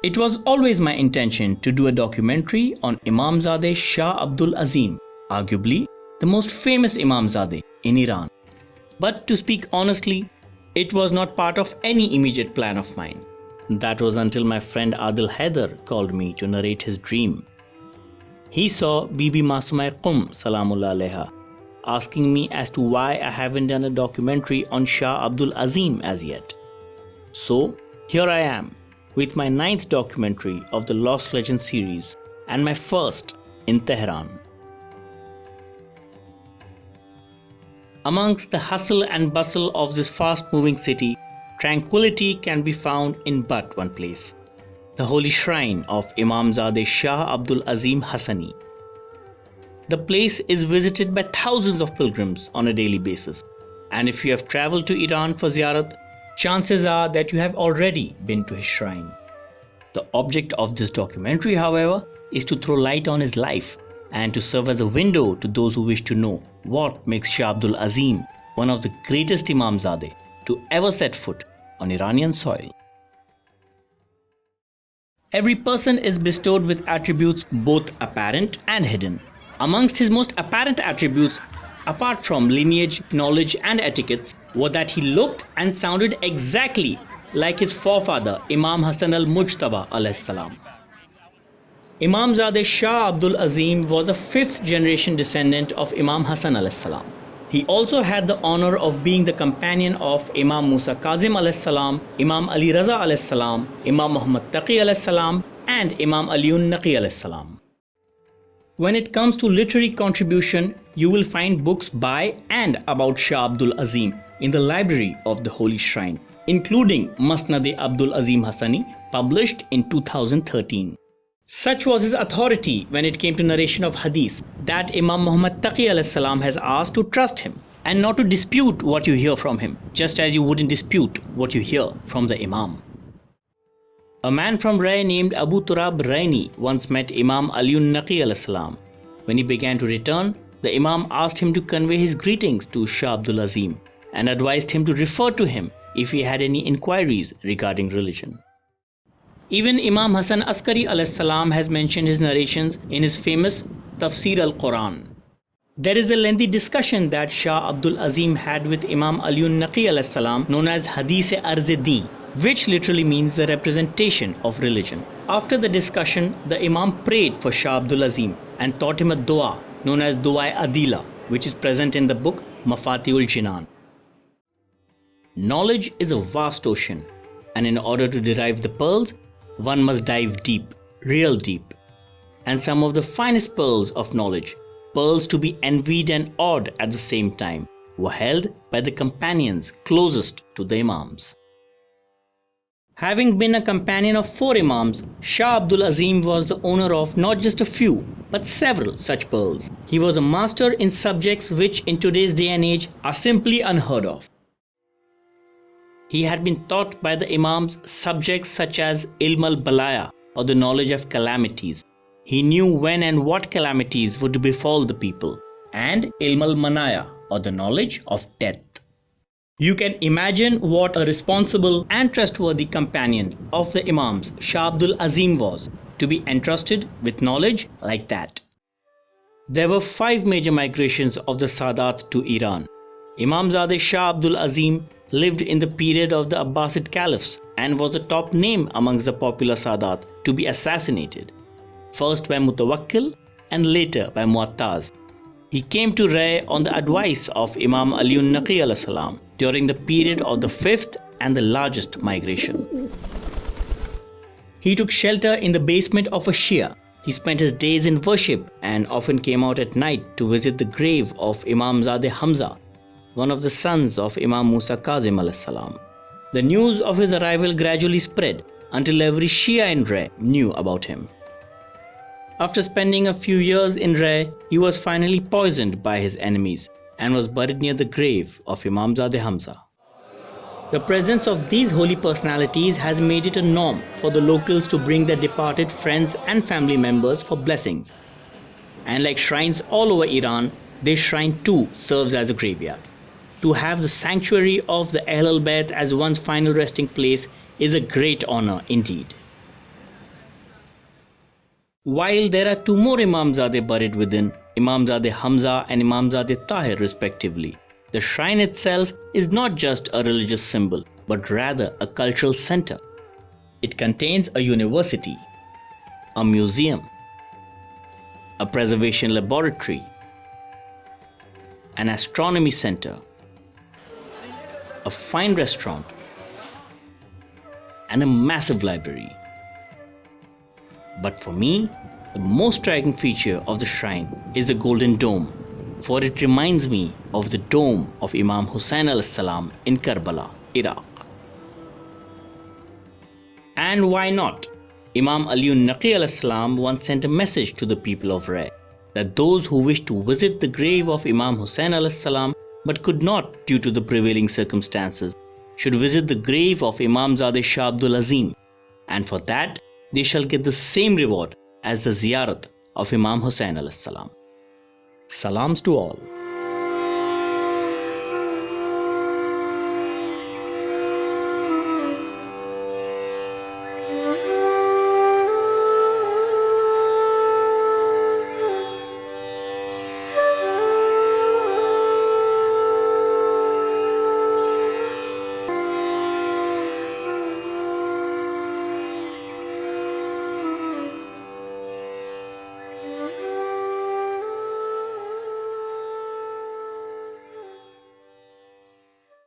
It was always my intention to do a documentary on Imamzadeh Shah Abdul Azeem, arguably the most famous Imamzadeh in Iran. But to speak honestly, it was not part of any immediate plan of mine. That was until my friend Adil Haider called me to narrate his dream. He saw Bibi Masumai Qum Salamullah Alaiha asking me as to why I haven't done a documentary on Shah Abdul Azeem as yet. So here I am with my 9th documentary of the Lost Legends series and my first in Tehran. Amongst the hustle and bustle of this fast-moving city, tranquility can be found in but one place, the holy shrine of Imamzadeh Shah Abdul Azeem Hassani. The place is visited by thousands of pilgrims on a daily basis, and if you have travelled to Iran for ziyarat, chances are that you have already been to his shrine. The object of this documentary, however, is to throw light on his life and to serve as a window to those who wish to know what makes Shah Abdul Azeem one of the greatest Imamzadeh to ever set foot on Iranian soil. Every person is bestowed with attributes both apparent and hidden. Amongst his most apparent attributes, apart from lineage, knowledge and etiquettes, were that he looked and sounded exactly like his forefather Imam Hasan al-Mujtaba alayhis salam. Imamzadeh Shah Abdul Azeem was a 5th generation descendant of Imam Hasan alayhis salam. He also had the honor of being the companion of Imam Musa Kazim alayhis salam, Imam Ali Raza alayhis salam, Imam Muhammad Taqi alayhis salam and Imam Aliun Naqi alayhis salam. When it comes to literary contribution, you will find books by and about Shah Abdul Azeem in the library of the Holy Shrine, including Masnad-e Abdul Azeem Hassani, published in 2013. Such was his authority when it came to narration of hadith that Imam Muhammad Taqi alayhis salam has asked to trust him and not to dispute what you hear from him, just as you wouldn't dispute what you hear from the Imam. A man from Ray named Abu Turab Raini once met Imam Aliun Naqi alayhis salam. When he began to return, the Imam asked him to convey his greetings to Shah Abdul Azeem and advised him to refer to him if he had any inquiries regarding religion. Even Imam Hasan Askari alayhis salam has mentioned his narrations in his famous Tafsir al-Quran. There is a lengthy discussion that Shah Abdul Azeem had with Imam Aliun Naqi alayhis salam known as Hadith-e-Arz-e-Din, which literally means the representation of religion. After the discussion, the Imam prayed for Shah Abdul Azeem and taught him a dua known as Dua-e-Adila, which is present in the book Mafatihul Jinan. Knowledge is a vast ocean, and in order to derive the pearls, one must dive deep, real deep. And some of the finest pearls of knowledge, pearls to be envied and awed at the same time, were held by the companions closest to the Imams. Having been a companion of 4 Imams, Shah Abdul Azeem was the owner of not just a few, but several such pearls. He was a master in subjects which in today's day and age are simply unheard of. He had been taught by the Imams subjects such as Ilm al-Balaya, or the knowledge of calamities. He knew when and what calamities would befall the people, and Ilm al-Manaya, or the knowledge of death. You can imagine what a responsible and trustworthy companion of the Imams Shah Abdul Azeem was, to be entrusted with knowledge like that. There were 5 major migrations of the Sadat to Iran. Imamzadeh Shah Abdul Azeem lived in the period of the Abbasid Caliphs and was the top name amongst the popular Sadat to be assassinated, first by Mutawakkil and later by Muattaz. He came to Ray on the advice of Imam Aliun Naqi alayhis salam during the period of the 5th and the largest migration. He took shelter in the basement of a Shia. He spent his days in worship and often came out at night to visit the grave of Imamzadeh Hamza, one of the sons of Imam Musa Kazim alayhis salam. The news of his arrival gradually spread until every Shia in Ray knew about him. After spending a few years in Ray, he was finally poisoned by his enemies and was buried near the grave of Imamzadeh Hamza. The presence of these holy personalities has made it a norm for the locals to bring their departed friends and family members for blessings. And like shrines all over Iran, this shrine too serves as a graveyard. To have the sanctuary of the Ahl al-Bayt as one's final resting place is a great honor indeed. While there are two more Imamzadeh buried within, Imamzadeh Hamza and Imamzadeh Tahir respectively, the shrine itself is not just a religious symbol, but rather a cultural center. It contains a university, a museum, a preservation laboratory, an astronomy center, a fine restaurant, and a massive library. But for me, the most striking feature of the shrine is the golden dome, for it reminds me of the dome of Imam Hasan al-Salam in Karbala, Iraq. And why not? Imam Ali Naqi al-Salam once sent a message to the people of Ray that those who wished to visit the grave of Imam Hasan al-Salam but could not due to the prevailing circumstances should visit the grave of Imamzadeh Shah Abdul Azeem, and for that they shall get the same reward as the ziyarat of Imam Hasan al-Salam. Salams to all.